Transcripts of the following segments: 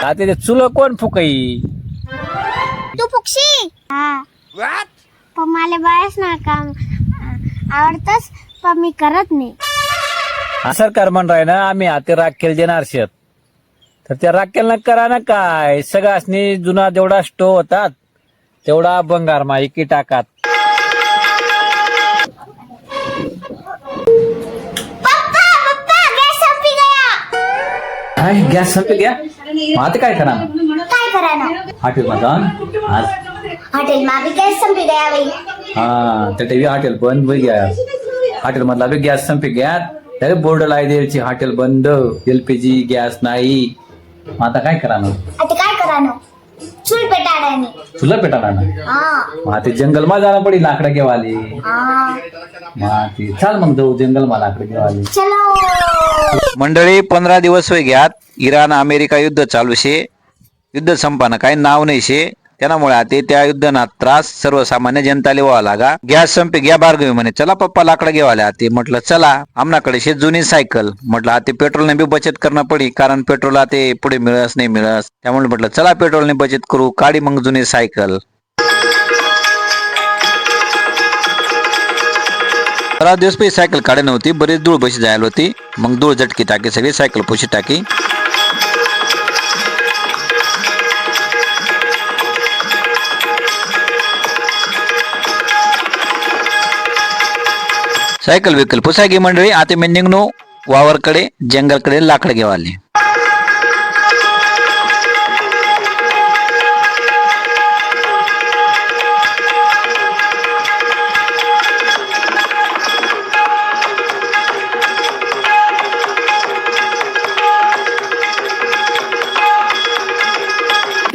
आता ते चुलं कोण फुकई? तू फुकशी? हा. पण मला बाळच ना काम आवडतच, पण मी करत नाही. सरकार म्हण राय ना आम्ही हाती राखेल देणार शेत, तर त्या राखेल न करा ना काय, सगळ्यासनी जुना जेवढा स्टो होतात तेवढा भंगार माहिती टाकात. काय गॅस संपली गया? मग आता काय करा? काय करायला हॉटेल मध्ये आज हॉटेल मा भी गॅस संपी गया बाई. हा तर टीव्ही हॉटेल बंद होई गया. हॉटेल मधला भी गॅस संपी गया. त्याला बोर्ड लाई द्यायची हॉटेल बंद, एलपीजी गॅस नाही. मग आता काय करा ना? आता काय करायला चूल पेटाडानी. चुला पेटाला ना? मग ते जंगल मा जाणं पडी लाकडं घेवाले. मग ते चाल मग जाऊ जंगल मा लाकडं घेवाले. चलो मंडळी 15 दिवस होई घ्यात इराण अमेरिका युद्ध चालू शे. युद्ध संपानं काही नाव नाही शे. त्यामुळे आता त्या युद्धना त्रास सर्वसामान्य जनताले व्हावा लागा. गॅस संपे घ्या बारगवी म्हणे, चला पप्पा लाकडं घेवाले. ते म्हटलं चला, आमनाकडे शे जुनी सायकल. म्हटलं आता पेट्रोलने बी बचत करणं पडी, कारण पेट्रोल ते पुढे मिळस नाही मिळस. त्यामुळे म्हटलं चला पेट्रोलने बचत करू, काढी मग जुनी सायकल. 15 दिवस पही सायकल काढे नव्हती, बरीच धूळ बशी जायला होती. मग धूळ झटकी टाकी सगळी सायकल पुशी टाकी. सायकल विकल पुसागी मंडळी. आता मी निघनो वावरकडे, जंगलकडे लाकड घेवाले.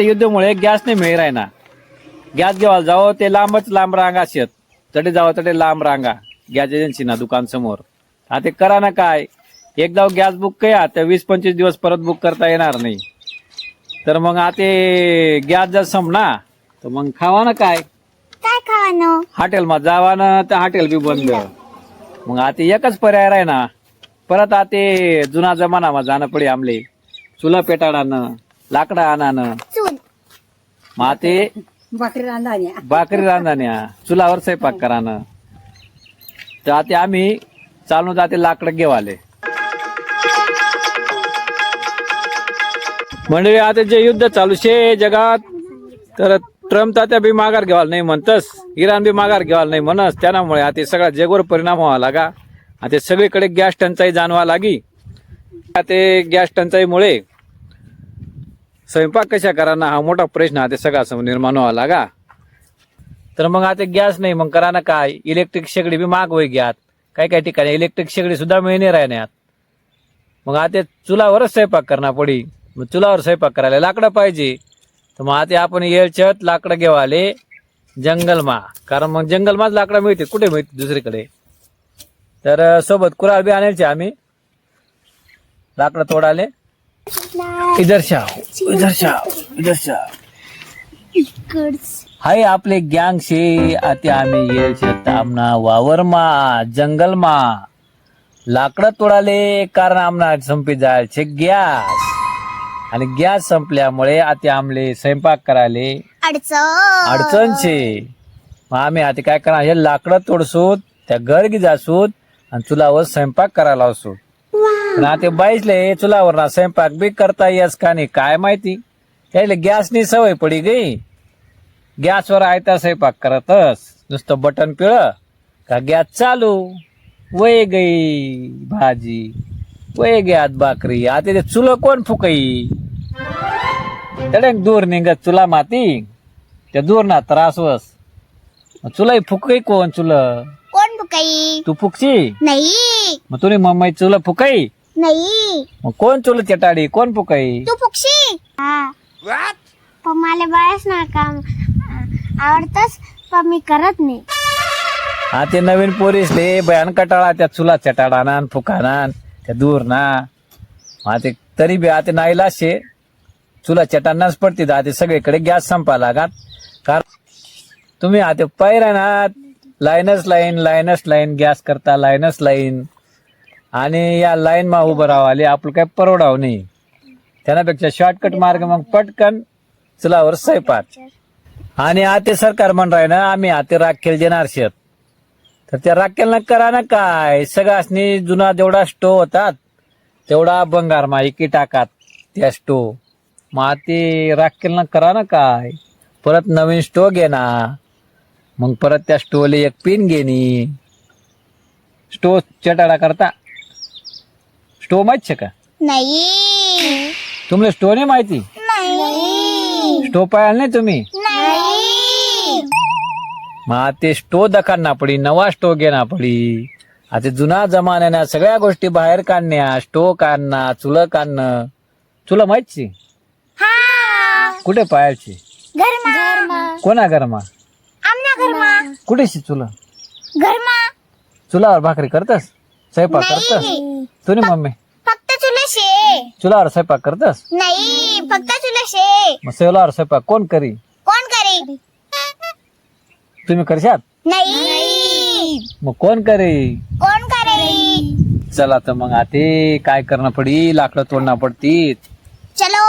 युद्धामुळे गॅस नाही मिळ राही ना. गॅस घेवायला जावं ते लांबच लांब रांगा शेत, तडे जावं तडे लांब रांगा गॅस एजन्सी ना दुकान समोर. आता करा ना काय, एकदा गॅस बुक कया तर 20-25 दिवस परत बुक करता येणार नाही. तर मग आता गॅस जर संपना तर मग खावा ना काय, काय खावानो हॉटेल मध्ये जावा ना, तर हॉटेल बी बंद. मग आता एकच पर्याय राही ना, परत आता जुना जमाना मा जाणं पडे आमले. चुला पेटाडानं, लाकडं आणानं. चूल मग आता भाकरी रांधान्या, चुलावर स्वयंपाक करानं. तर आता आम्ही चालून जाते लाकडं घेवाले. म्हणजे आता जे युद्ध चालू शे जगात, तर ट्रम्प तात्या बी माघार घ्यावाल नाही म्हणतस, इराण बी माघार घ्यावाल नाही म्हणस. त्यामुळे आता सगळा जगवर परिणाम व्हावा लागा. आता सगळीकडे गॅस टंचाई जाणवा लागी. आता गॅस टंचाईमुळे स्वयंपाक कशा कराना हा मोठा प्रश्न आता सगळा समोर निर्माण व्हावा लागा. तर मग आता गॅस नाही मग करा ना काय, इलेक्ट्रिक शेगडी बी महाग होई घ्यात. काही काही ठिकाणी इलेक्ट्रिक शेगडी सुद्धा मिळणे राहण्यात. मग आता चुलावरच स्वयंपाक करणार पडी. मग चुलावर स्वयंपाक करायला लाकडं पाहिजे. तर मग आता आपण येळचत लाकडं घेवाले जंगलमा, कारण मग जंगलमाच लाकडं मिळते, कुठे मिळते दुसरीकडे. तर सोबत कुराळ बी आणायचे आम्ही लाकडं तोडाले. इधर शाव, इधर शाव, इधर शाव. हाय आपले गँग शे. आता आम्ही येळचत आमना वावरमा जंगलमा लाकडं तोडाले, कारण आमना संपी जायचे गॅस. आणि गॅस संपल्यामुळे आता आमले स्वयंपाक करायले अडचण शे. मग आम्ही आता काय करा, हे लाकडं तोडसूत, त्या घर जासूत आणि चुलावर स्वयंपाक करायला असू. पण आता बाईसले चुलावर ना स्वयंपाक बी करता येस का नाही काय माहिती. त्याला गॅसनी सवय पडी गई. गॅसवर आयता स्वयंपाक करतस, नुसतं बटन पिळ का गॅस चालू, वय गई भाजी, वय गॅस भाकरी. आता ते चुलं कोण फुकई? तडे दूर निघत चुला माती, त्या दूर ना त्रास वस. चुलाई फुकई कोण? चुलं कोण फुकाई? तू फुकची नाही. मग तुझी मम्मी चुलं फुकाई नाही. मग कोण चुलं चटाडी कोण फुकाई? तू फुकशी? हा. पण मला बाळच ना काम आवडतच, पण मी करत नाही. हा ते नवीन पोरीसले बयान कटाळा त्या चुला चटाडाना फुकाना त्या दूर ना. ते तरी बी आता नाहीला शे, चुला चटानाच पडते. आता सगळीकडे गॅस संपा लागात. कारण तुम्ही आता पाहिला ना, लाईनच लाईन गॅस करता, लाईनच लाईन. आणि या लाईन मा उभं राहावले आपलं काय परवडाव नाही. त्यापेक्षा शॉर्टकट मार्ग मग पटकन चुलावर स्वयंपाक. आणि आता सरकार म्हण राय ना आम्ही आता राखेल देणार शेत, तर त्या राखेल करा ना काय, सगळ्यासनी जुना जेवढा स्टो होतात तेवढा बंगारमा एकी टाकात त्या स्टो. मग ते राखेल करा ना काय, परत नवीन स्टो घे ना, मग परत त्या स्टोले एक पिन घेणी. स्टो चटाडा करता स्टो माहित शे का? नाही. तुम्हाला स्टो नाही माहिती? नाही. स्टो पाहायला नाही तुम्ही? नाही. मग ते स्टो दखांना पडी, नवा स्टो घेना पडी. आता जुना जमान्याने सगळ्या गोष्टी बाहेर काढण्या, स्टो काढणं, चुलं काढणं. चुलं माहितची? हा. कुठे पाहायची? घरमा. कोणा घरमा? आमना घरमा. कुठेशी चुलं? घरमा. चुलावर भाकरी करतस, स्वयंपाक करतस? नाही. तुझी मम्मी फक्त चुला शे. चुलावर स्वयंपाक करतस? नाही, फक्त चुला शे. मग चुलावर स्वयंपाक कोण करी? कोण करी? तुम्ही करशात? नाही. मग कोण करी? कोण करी? चला तर मग आता काय करणं पडी, लाकडं तोडणं पडती. चलो.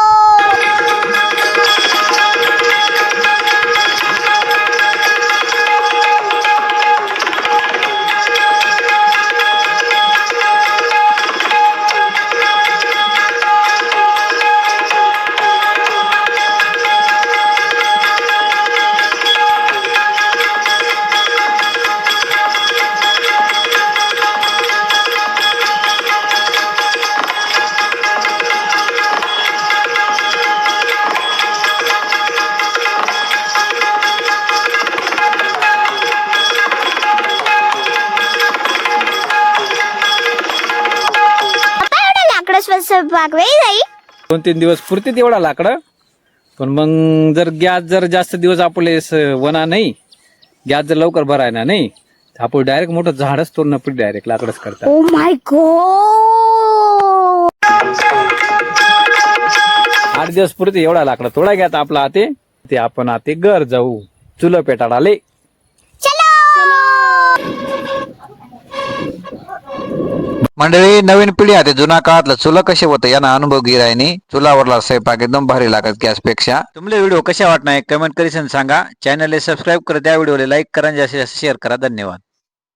स्वयंपाक वेळी जाई. 2-3 दिवस पुरते तेवढा लाकडं. पण मग जर गॅस जर जास्त दिवस आपले वना नाही, गॅस जर लवकर भरायना नाही, तर आपण डायरेक्ट मोठं झाडच तोडणं पडे, डायरेक्ट लाकडच करतात. Oh my God. 8 दिवस पुरते एवढा लाकडं तोडा घ्या आपला आते. ते आपण आते घर जाऊ चुलं पेटाडाले. मंडळी, नवीन पिढी आता जुना काळातलं चुलं कसे होतं यांना अनुभव गिरायनी. चुलावरला स्वयंपाक एकदम भारी लागत गॅसपेक्षा. तुम्हाला व्हिडिओ कशा वाटणार कमेंट करीसन सांगा. चॅनलला सबस्क्राईब करा, त्या व्हिडिओला लाईक करा, जास्तीत जास्त शेअर करा. धन्यवाद.